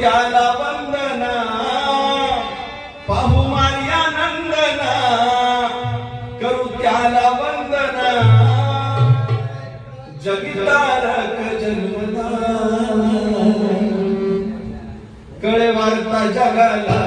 त्याला वंदना, पाहू मारिया नंदना, करू त्याला वंदना, जगतारक जन्मदान, कळे वार्ता जगाला